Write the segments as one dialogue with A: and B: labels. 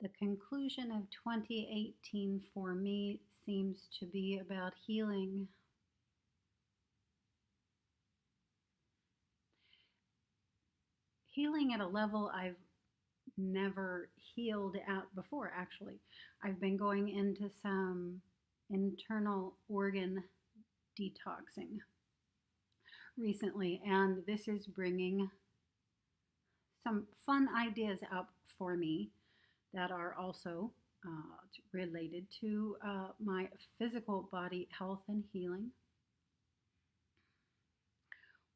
A: The conclusion of 2018 for me seems to be about healing. Healing at a level I've never healed at before, actually. I've been going into some internal organ detoxing recently, and this is bringing some fun ideas up for me that are also related to my physical body health and healing.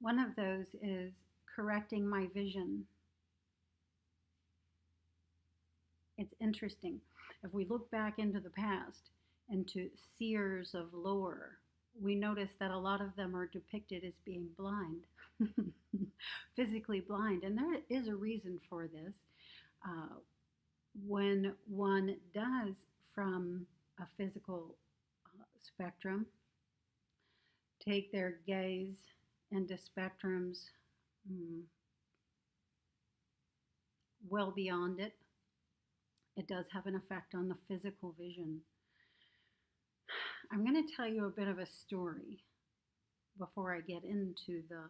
A: One of those is correcting my vision. It's interesting. If we look back into the past, into seers of lore, we notice that a lot of them are depicted as being blind, physically blind. And there is a reason for this. When one does, from a physical spectrum, take their gaze into spectrums well beyond it, it does have an effect on the physical vision. I'm going to tell you a bit of a story before I get into the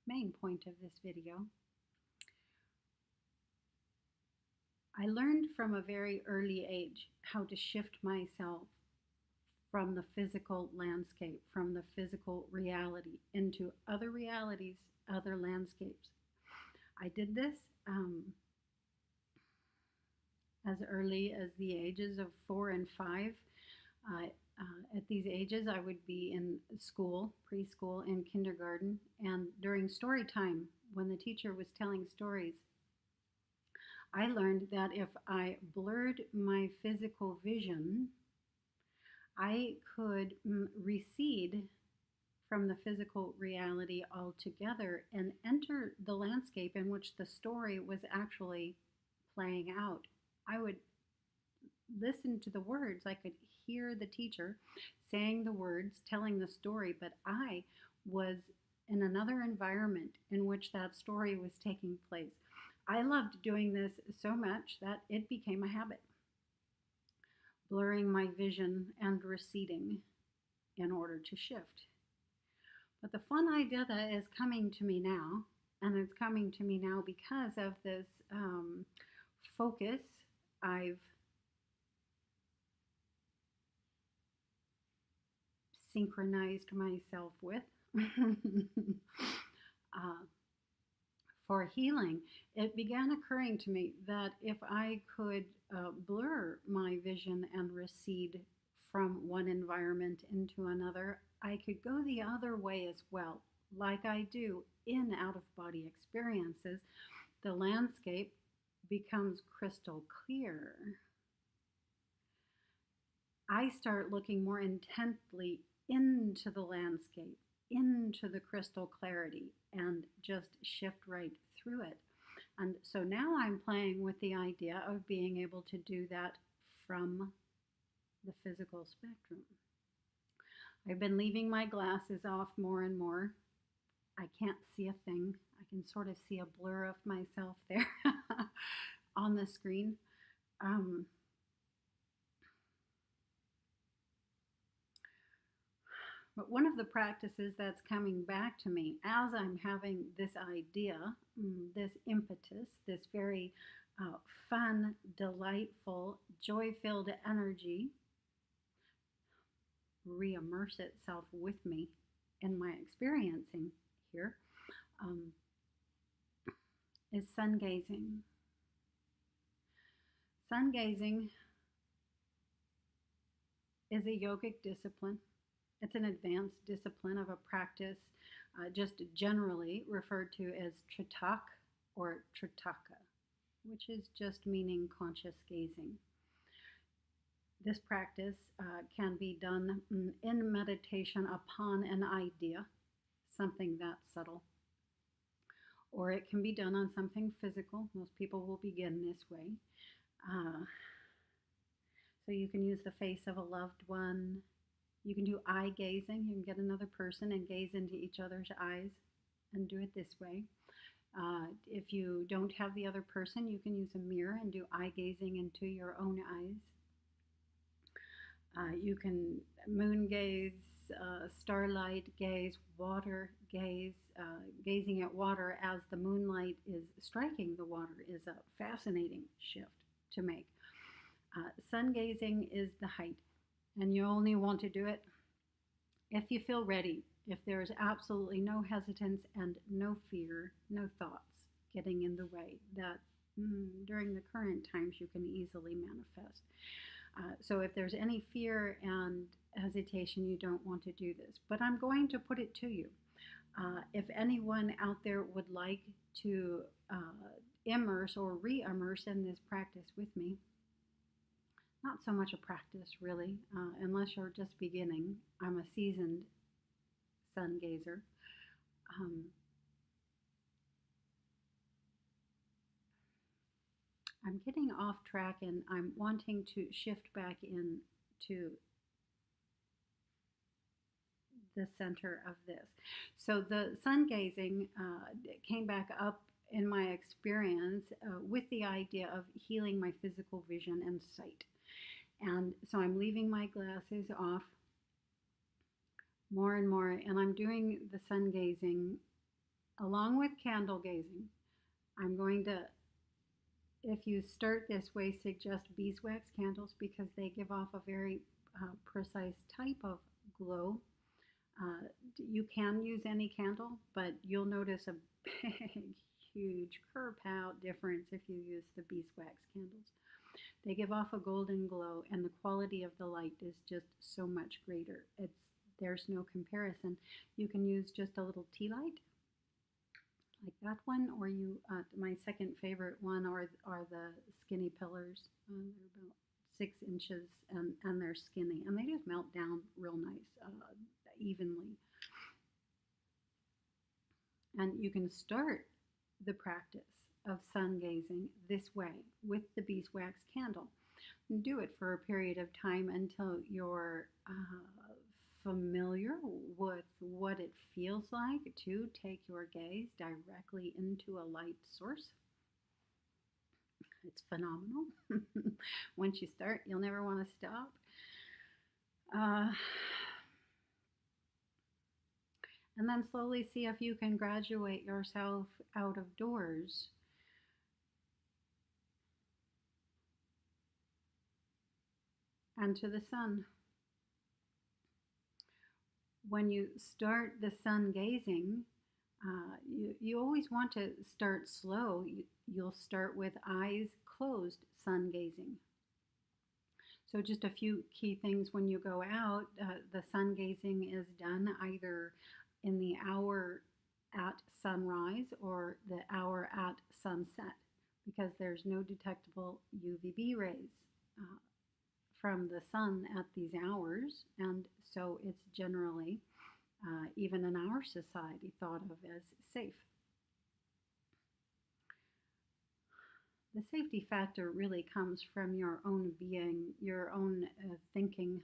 A: main point of this video. I learned from a very early age how to shift myself from the physical landscape, from the physical reality, into other realities, other landscapes. I did this as early as the ages of 4 and 5. At these ages, I would be in school, preschool, and kindergarten. And during story time, when the teacher was telling stories, I learned that if I blurred my physical vision, I could recede from the physical reality altogether and enter the landscape in which the story was actually playing out. I would listen to the words. I could hear the teacher saying the words, telling the story, but I was in another environment in which that story was taking place. I loved doing this so much that it became a habit, blurring my vision and receding in order to shift. But the fun idea that is coming to me now, and it's coming to me now because of this focus I've synchronized myself with for healing, it began occurring to me that if I could blur my vision and recede from one environment into another, I could go the other way as well, like I do in out-of-body experiences. The landscape becomes crystal clear. I start looking more intently into the landscape, into the crystal clarity, and just shift right through it. And so now I'm playing with the idea of being able to do that from the physical spectrum. I've been leaving my glasses off more and more. I can't see a thing. I can sort of see a blur of myself there on the screen. But one of the practices that's coming back to me as I'm having this idea, this impetus, this very fun, delightful, joy-filled energy re-immerse itself with me in my experiencing here, is sungazing. Sungazing is a yogic discipline. It's an advanced discipline of a practice just generally referred to as tritak or tritaka, which is just meaning conscious gazing. This practice can be done in meditation upon an idea, something that's subtle, or it can be done on something physical. Most people will begin this way. So you can use the face of a loved one. You can do eye gazing. You can get another person and gaze into each other's eyes and do it this way. If you don't have the other person, you can use a mirror and do eye gazing into your own eyes. You can moon gaze, starlight gaze, water gaze. Gazing at water as the moonlight is striking the water is a fascinating shift to make. Sun gazing is the height, and you only want to do it if you feel ready, if there is absolutely no hesitance and no fear, no thoughts getting in the way that during the current times you can easily manifest. So if there's any fear and hesitation, you don't want to do this. But I'm going to put it to you. If anyone out there would like to immerse or re-immerse in this practice with me, not so much a practice really, unless you're just beginning. I'm a seasoned sun gazer. I'm getting off track and I'm wanting to shift back into the center of this. So the sun gazing came back up in my experience with the idea of healing my physical vision and sight. And so I'm leaving my glasses off more and more, and I'm doing the sun gazing along with candle gazing. I'm going to, if you start this way, suggest beeswax candles because they give off a very precise type of glow. You can use any candle, but you'll notice a big, huge kerpow difference if you use the beeswax candles. They give off a golden glow, and the quality of the light is just so much greater. There's no comparison. You can use just a little tea light, like that one, or my second favorite one are the skinny pillars. They're about 6 inches, and they're skinny, and they just melt down real nice, evenly. And you can start the practice of sun gazing this way with the beeswax candle. And do it for a period of time until you're familiar with what it feels like to take your gaze directly into a light source. It's phenomenal. Once you start, you'll never want to stop. And then slowly see if you can graduate yourself out of doors. And to the sun. When you start the sun gazing, you always want to start slow. You'll start with eyes closed, sun gazing. So just a few key things when you go out. The sun gazing is done either in the hour at sunrise or the hour at sunset, because there's no detectable UVB rays from the sun at these hours, and so it's generally, even in our society, thought of as safe. The safety factor really comes from your own being, your own thinking,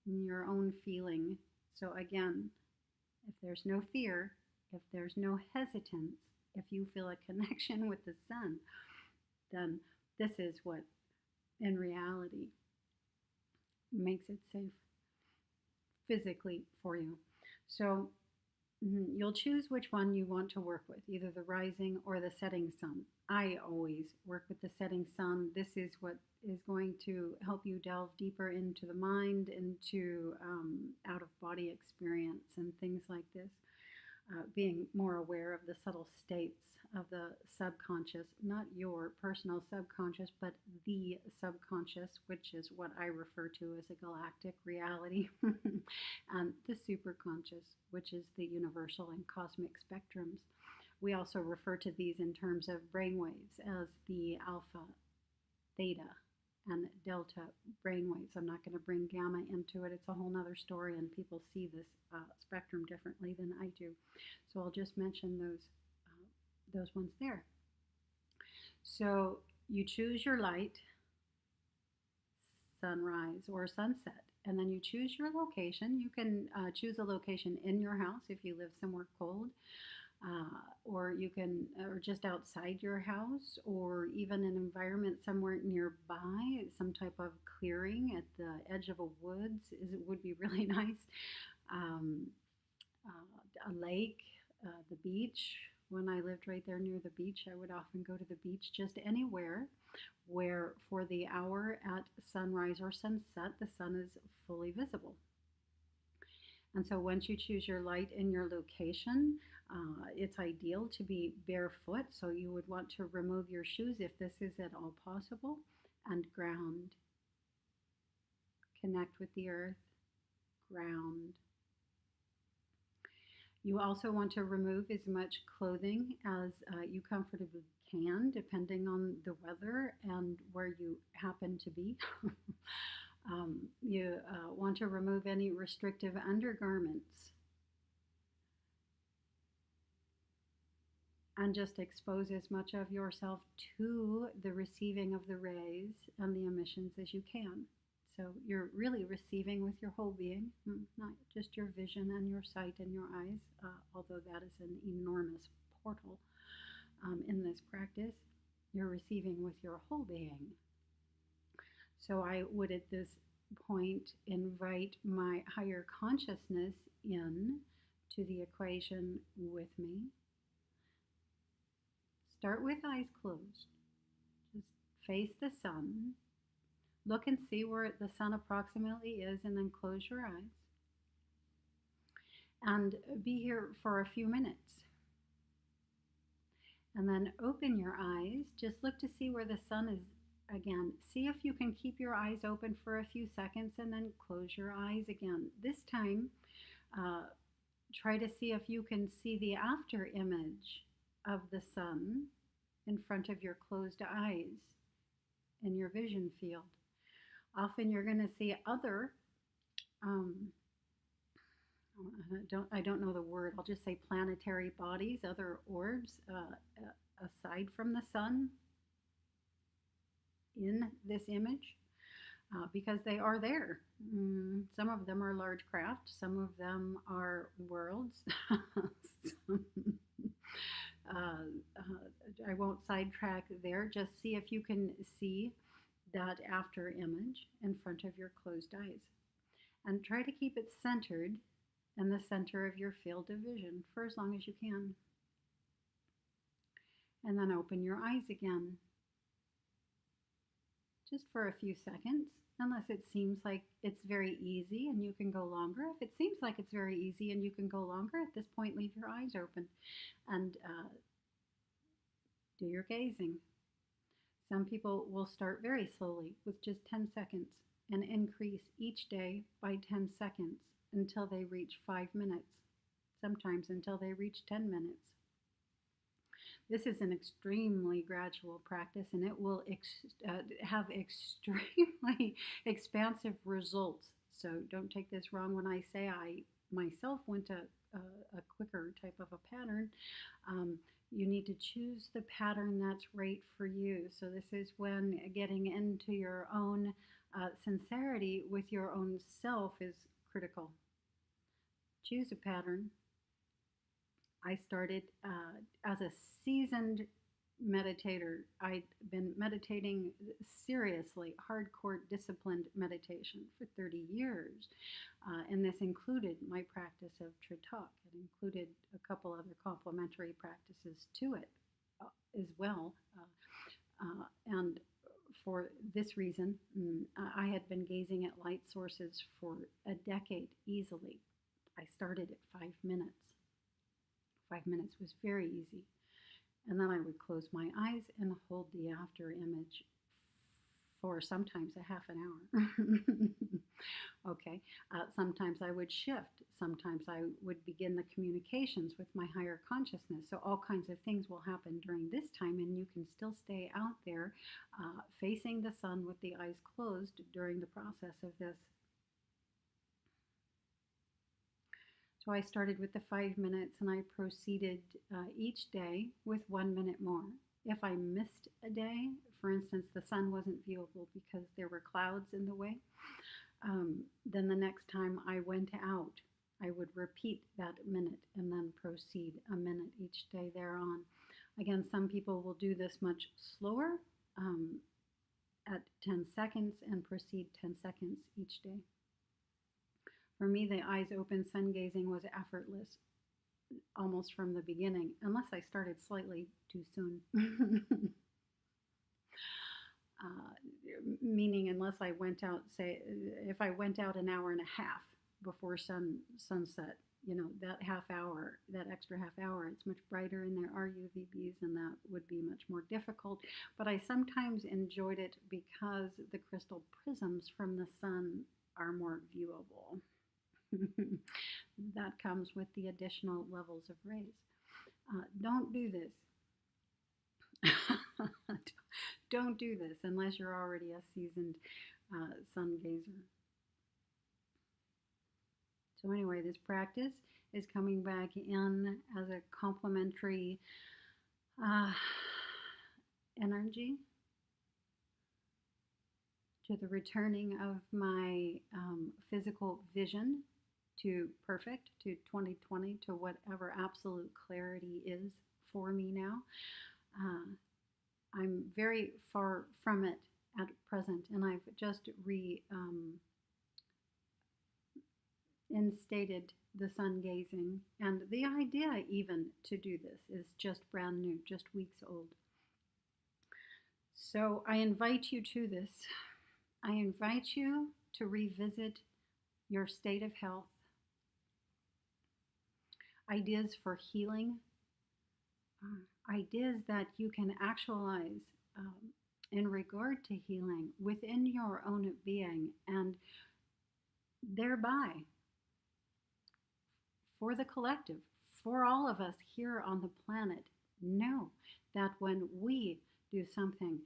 A: your own feeling. So again, if there's no fear, if there's no hesitance, if you feel a connection with the sun, then this is what, in reality, makes it safe physically for you. So you'll choose which one you want to work with, either the rising or the setting sun. I always work with the setting sun. This is what is going to help you delve deeper into the mind, into out-of-body experience and things like this. Being more aware of the subtle states of the subconscious, not your personal subconscious, but the subconscious, which is what I refer to as a galactic reality, and the superconscious, which is the universal and cosmic spectrums. We also refer to these in terms of brainwaves as the alpha, theta, and delta brainwaves. I'm not going to bring gamma into it. It's a whole nother story, and people see this spectrum differently than I do. So I'll just mention those ones there. So you choose your light, sunrise or sunset, and then you choose your location. You can choose a location in your house if you live somewhere cold. or you can, or just outside your house, or even an environment somewhere nearby, some type of clearing at the edge of a woods would be really nice. Um, a lake, the beach. When I lived right there near the beach, I would often go to the beach, just anywhere where for the hour at sunrise or sunset, the sun is fully visible. And so once you choose your light and your location, it's ideal to be barefoot. So you would want to remove your shoes if this is at all possible, and ground. Connect with the earth, ground. You also want to remove as much clothing as you comfortably can, depending on the weather and where you happen to be. You want to remove any restrictive undergarments and just expose as much of yourself to the receiving of the rays and the emissions as you can. So you're really receiving with your whole being, not just your vision and your sight and your eyes, although that is an enormous portal in this practice. You're receiving with your whole being. So I would at this point invite my higher consciousness in to the equation with me. Start with eyes closed. Just face the sun. Look and see where the sun approximately is, and then close your eyes. And be here for a few minutes. And then open your eyes. Just look to see where the sun is again. See if you can keep your eyes open for a few seconds and then close your eyes again. This time, try to see if you can see the after image of the sun in front of your closed eyes in your vision field. Often you're going to see other, I don't know the word, I'll just say planetary bodies, other orbs aside from the sun in this image, because they are there. Some of them are large craft, some of them are worlds. I won't sidetrack there. Just see if you can see that after image in front of your closed eyes. And try to keep it centered in the center of your field of vision for as long as you can. And then open your eyes again. Just for a few seconds, unless it seems like it's very easy and you can go longer. If it seems like it's very easy and you can go longer, at this point leave your eyes open and do your gazing. Some people will start very slowly with just 10 seconds and increase each day by 10 seconds until they reach 5 minutes, sometimes until they reach 10 minutes. This is an extremely gradual practice, and it will have extremely expansive results. So don't take this wrong when I say I myself went to a quicker type of a pattern. You need to choose the pattern that's right for you. So this is when getting into your own sincerity with your own self is critical. Choose a pattern. I started as a seasoned meditator. I'd been meditating seriously, hardcore disciplined meditation for 30 years. And this included my practice of Tritak. It included a couple other complementary practices to it as well. And for this reason, I had been gazing at light sources for a decade easily. I started at 5 minutes. 5 minutes was very easy. And then I would close my eyes and hold the after image for sometimes a half an hour. Okay. Sometimes I would shift. Sometimes I would begin the communications with my higher consciousness. So all kinds of things will happen during this time, and you can still stay out there facing the sun with the eyes closed during the process of this. So I started with the 5 minutes, and I proceeded each day with 1 minute more. If I missed a day, for instance, the sun wasn't viewable because there were clouds in the way, then the next time I went out, I would repeat that minute and then proceed a minute each day thereon. Again, some people will do this much slower at 10 seconds and proceed 10 seconds each day. For me, the eyes open sun gazing was effortless almost from the beginning, unless I started slightly too soon. Meaning, unless I went out, say, if I went out an hour and a half before sunset, that half hour, that extra half hour, it's much brighter and there are UVBs, and that would be much more difficult. But I sometimes enjoyed it because the crystal prisms from the sun are more viewable. That comes with the additional levels of rays. Don't do this. Don't do this unless you're already a seasoned sun gazer. So anyway, this practice is coming back in as a complementary energy to the returning of my physical vision to perfect, to 2020, to whatever absolute clarity is for me now. I'm very far from it at present, and I've just instated the sun gazing, and the idea even to do this is just brand new, just weeks old. So I invite you to this. I invite you to revisit your state of health, ideas for healing, ideas that you can actualize in regard to healing within your own being, and thereby, for the collective, for all of us here on the planet, know that when we do something,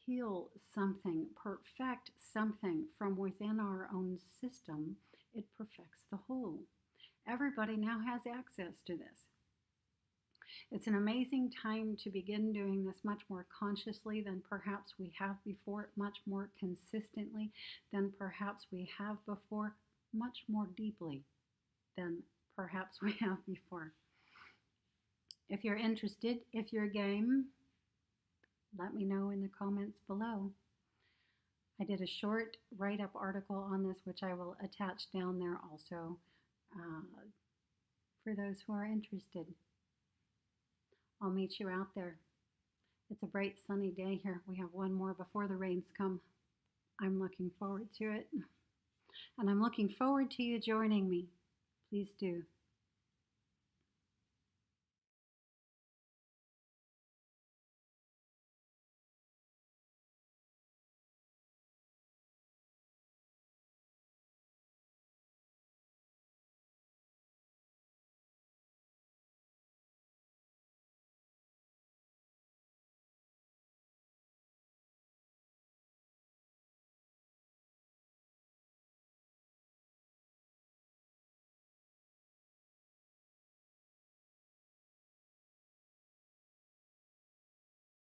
A: heal something, perfect something from within our own system, it perfects the whole. Everybody now has access to this. It's an amazing time to begin doing this much more consciously than perhaps we have before, much more consistently than perhaps we have before, much more deeply than perhaps we have before. If you're interested, if you're game, let me know in the comments below. I did a short write-up article on this, which I will attach down there also for those who are interested. I'll meet you out there. It's a bright sunny day here. We have one more before the rains come. I'm looking forward to it. And I'm looking forward to you joining me. Please do.